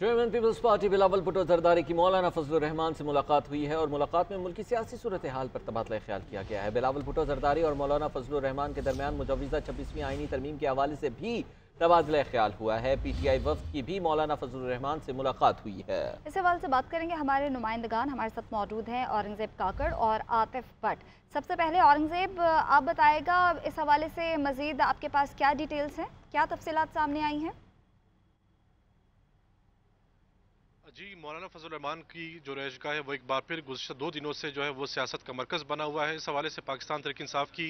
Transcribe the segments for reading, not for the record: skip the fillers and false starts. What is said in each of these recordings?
Chairman Peoples party Bilawal Bhutto Zardari की मौलाना फजलुर रहमान से मुलाकात हुई है और मुलाकात में मुल्की सियासी सूरत हाल पर तबादला ख्याल किया गया है। बिलावल भुट्टो जरदारी और मौलाना फजलुर रहमान के दरमियान मुजवजा 26वीं आईनी तरमीम के हवाले से भी तबादला ख्याल हुआ है। PTI वफ्द की भी मौलाना फजलुर रहमान से मुलाकात हुई है। इस हवाले से बात करेंगे, हमारे नुमाइंदगान हमारे साथ मौजूद हैं, औरंगजेब काकड़ और आतिफ भट्ट। सबसे पहले औरंगजेब, आप बताएगा इस हवाले से मजीद आपके पास क्या डिटेल्स हैं, क्या तफसीलात सामने आई हैं? जी, मौलाना फजल रहमान की जो रहायशगाह है वो एक बार फिर गुज़श्ता 2 दिनों से जो है वो सियासत का मरकज़ बना हुआ है। इस हवाले से पाकिस्तान तहरीक इंसाफ की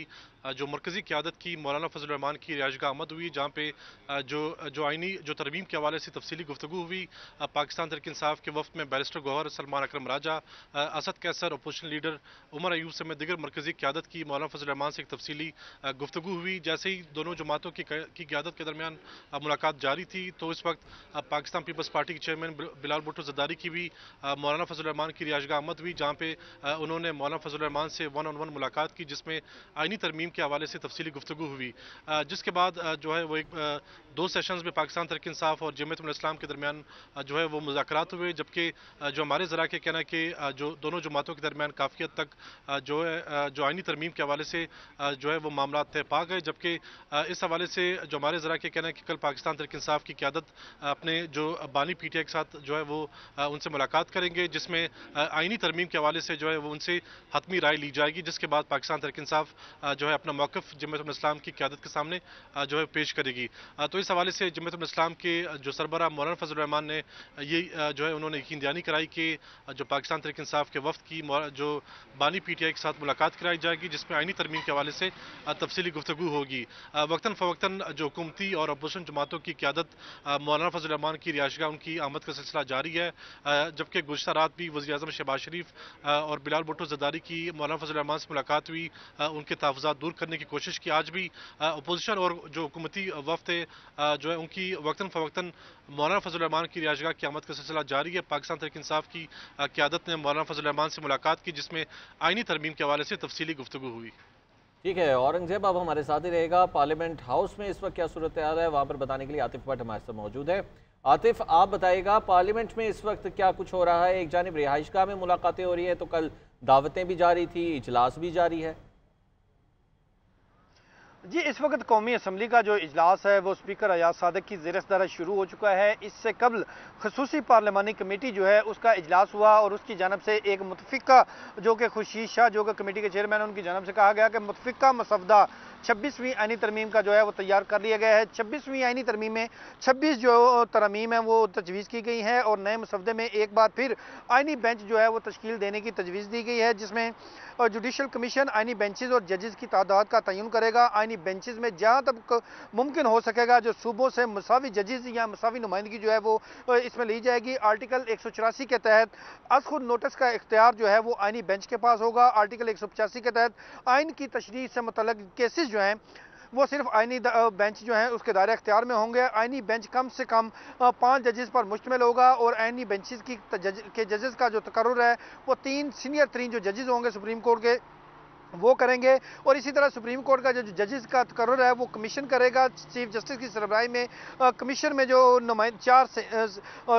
जो मरकज़ी क़यादत की मौलाना फजल रहमान की रहायशगाह आमद हुई, जहाँ पे जो आइनी जो तरमीम के हवाले से तफसीली गुफ्तगू हुई। पाकिस्तान तहरीक इंसाफ के वफ़द में बैरिस्टर गौहर, सलमान अकरम राजा, असद कैसर, अपोजिशन लीडर उमर अयूब समेत दीगर मरकज़ी क़यादत की मौलाना फजल रहमान से एक तफसीली गुफ्तगू हुई। जैसे ही दोनों जमातों की क़यादत के दरमियान मुलाकात जारी थी, तो इस वक्त पाकिस्तान पीपल्स पार्टी के चेयरमैन बिलावल भुट्टो जरदारी की भी मौलाना फजल रहमान की रिहायशगाह आमद हुई, जहाँ पे उन्होंने मौलाना फजल रहमान से 1-on-1 मुलाकात की, जिसमें आइनी तरमीम के हवाले से तफसीली गुफ्तगू हुई। जिसके बाद जो है वो एक 2 सेशंस में पाकिस्तान तहरीक इंसाफ और जमीयत उल इस्लाम के दरमियान जो है वो मुज़ाकरात हुए, जबकि जो हमारे ज़रा के कहना है कि जो दोनों जमातों के दरमियान काफ़ी हद तक जो है जो आइनी तरमीम के हवाले से जो है वो मामला तय पा गए। जबकि इस हवाले से जो हमारे ज़रा के कहना है कि कल पाकिस्तान तहरीक इंसाफ की क़यादत अपने जो बानी PTI के साथ जो है वो उनसे मुलाकात करेंगे, जिसमें आइनी तरमीम के हवाले से जो है वो उनसे हतमी राय ली जाएगी, जिसके बाद पाकिस्तान तहरीक इंसाफ जो है अपना मौक़िफ़ जमीयत उल इस्लाम की क़यादत के सामने जो है पेश करेगी। तो इस हवाले से जमीयत उल इस्लाम के जो सरबराह मौलाना फजल रहमान ने ये जो है उन्होंने यकीन दहानी कराई कि जो पाकिस्तान तहरीक इंसाफ के वफ़द की जो बानी PTI के साथ मुलाकात कराई जाएगी, जिसमें आइनी तरमीम के हवाले से तफसीली गुफ्तगू होगी। वक्तन फ़वक्तन जो हुकूमती और अपोजिशन जमातों की क़यादत मौलाना फजल रहमान की रिहायशगाह उनकी आमद का सिलसिला जारी है। जबकि गुज़श्ता रात भी वज़ीर-ए-आज़म शहबाज शरीफ और बिलावल भुट्टो जरदारी की मौलाना फजल रहमान से मुलाकात हुई, उनके तहफ़्फ़ुज़ात दूर करने की कोशिश की। आज भी अपोजिशन और जो हुकूमती वफ़द है जो है उनकी वक्तन फ़वक्तन मौलाना फजल रहमान की रिहायशगाह की आमद का सिलसिला जारी है। पाकिस्तान तहरीक इंसाफ की क़यादत ने मौलाना फजल रहमान से मुलाकात की, जिसमें आइनी तरमीम के हवाले से तफसीली गुफ्तगू हुई। ठीक है औरंगजेब, अब हमारे साथ ही रहेगा। पार्लियामेंट हाउस में इस वक्त क्या सूरत हाल है, वहाँ पर बताने के लिए आतिफ भट्ट हमारे साथ मौजूद है। आतिफ, आप बताइएगा पार्लियामेंट में इस वक्त क्या कुछ हो रहा है। एक जानिब रिहाइशगाह में मुलाकातें हो रही है, तो कल दावतें भी जारी थी, इजलास भी जारी है। जी, इस वक्त कौमी असम्बली का जो इजलास है वो स्पीकर अयाज सादिक की ज़ेर सदारत शुरू हो चुका है। इससे कबल खसूसी पार्लिमानी कमेटी जो है उसका इजलास हुआ और उसकी जानब से एक मुतफ़िका जो कि खुर्शीद शाह जो कि कमेटी के चेयरमैन उनकी जानब से कहा गया कि मुतफ़िका मसवदा 26वीं आइनी तरमीम का जो है वो तैयार कर लिया गया है। 26वीं आइनी तरमीम में 26 जो तरमीम है वो तजवीज़ की गई हैं और नए मसवदे में एक बार फिर आइनी बेंच जो है वो तश्कील देने की तजवीज़ दी गई है, जिसमें जुडिशल कमीशन आइनी बेंचेज़ और जजेस की तादाद का तयन करेगा। आइनी बेंचेज़ में जहाँ तक मुमकिन हो सकेगा जो सूबों से मसावी जजेस या मसावी नुमाइंदगी जो है वो इसमें ली जाएगी। आर्टिकल 184 के तहत अज़ खुद नोटिस का इख्तियार जो है वो आइनी बेंच के पास होगा। आर्टिकल 185 के तहत आइन की तशरीह से मुतल्लिक़ केसेस जो हैं वो सिर्फ आइनी बेंच जो है उसके दायरे अख्तियार में होंगे। आइनी बेंच कम से कम 5 जजेस पर मुश्तमिल होगा और आइनी बेंचेस के जजेस का जो तकर्रुर है वो 3 सीनियर 3 जो जजेस होंगे सुप्रीम कोर्ट के वो करेंगे। और इसी तरह सुप्रीम कोर्ट का जो जजेस का तकर्रुर है वो कमीशन करेगा। चीफ जस्टिस की सरबराही में कमीशन में जो 4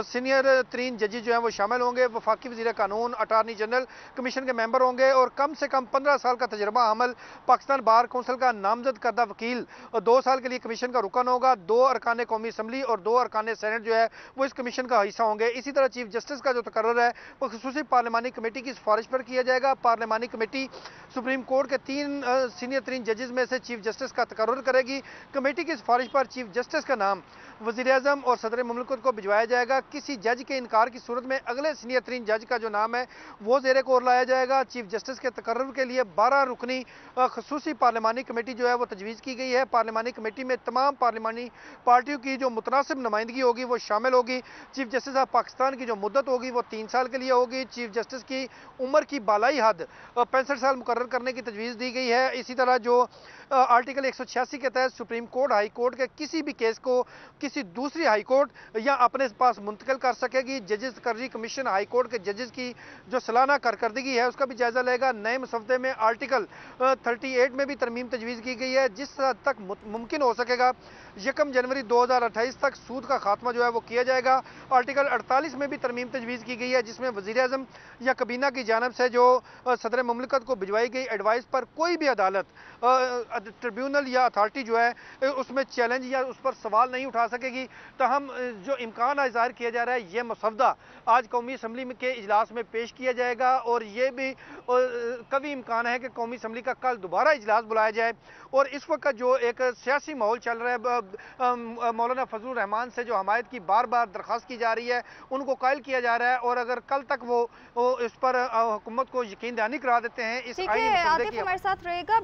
सीनियर 3 जजेस जो हैं वो शामिल होंगे। वफाकी वज़ीर कानून, अटारनी जनरल कमीशन के मेंबर होंगे और कम से कम 15 साल का तजर्बा हमल पाकिस्तान बार कौंसिल का नामजद करदा वकील 2 साल के लिए कमीशन का रुकन होगा। 2 अरकान कौमी असम्बली और 2 अरकान सेनेट जो है वो इस कमीशन का हिस्सा होंगे। इसी तरह चीफ जस्टिस का जो तकर्रुर है वो खसूसी पार्लिमानी कमेटी की सिफारिश पर किया जाएगा। पार्लिमानी कमेटी सुप्रीम कोर्ट के 3 सीनियर 3 जजेस में से चीफ जस्टिस का तकर्रुर करेगी। कमेटी की सिफारिश पर चीफ जस्टिस का नाम वज़ीर-ए-आज़म और सदर मुमलिकत को भिजवाया जाएगा। किसी जज के इनकार की सूरत में अगले सीनियर 3 जज का जो नाम है वो ज़ेरे गौर लाया जाएगा। चीफ जस्टिस के तकर्रुर के लिए 12 रुकनी खसूसी पार्लिमानी कमेटी जो है वो तजवीज़ की गई है। पार्लिमानी कमेटी में तमाम पार्लिमानी पार्टियों की जो मुतनासिब नुमाइंदगी होगी वो शामिल होगी। चीफ जस्टिस ऑफ पाकिस्तान की जो मुद्दत होगी वो 3 साल के लिए होगी। चीफ जस्टिस की उम्र की बालाई हद 65 साल मुकर्रर करने करने की तजवीज़ दी गई है। इसी तरह जो आर्टिकल 186 के तहत सुप्रीम कोर्ट हाई कोर्ट के किसी भी केस को किसी दूसरी हाई कोर्ट या अपने पास मुंतकिल कर सकेगी। जजेस कर्री कमीशन हाई कोर्ट के जजेस की जो सालाना कारकर्दगी है उसका भी जायजा लेगा। नए मसवदे में आर्टिकल 38 में भी तरमीम तजवीज़ की गई है, जिस हद तक मुमकिन हो सकेगा 1 जनवरी 2028 तक सूद का खात्मा जो है वो किया जाएगा। आर्टिकल 48 में भी तरमीम तजवीज़ की गई है, जिसमें वज़ीर आज़म या कबीना की जानिब से जो सदर मुमलिकत को भिजवाई गई एडवाइस पर कोई भी अदालत, ट्रिब्यूनल या अथॉरिटी जो है उसमें चैलेंज या उस पर सवाल नहीं उठा सकेगी। तहम जो इम्कान ज़ाहिर किया जा रहा है, यह मसवदा आज कौमी असम्बली के इजलास में पेश किया जाएगा और ये भी कभी इम्कान है कि कौमी असम्बली का कल दोबारा इजलास बुलाया जाए। और इस वक्त जो एक सियासी माहौल चल रहा है, मौलाना फजलुर रहमान से जो हमायत की बार बार दरख्वास्त की जा रही है, उनको कायल किया जा रहा है। और अगर कल तक वो इस पर हुकूमत को यकीन दहानी करा देते हैं इस आईनी मसले की। हमारे साथ रहेगा।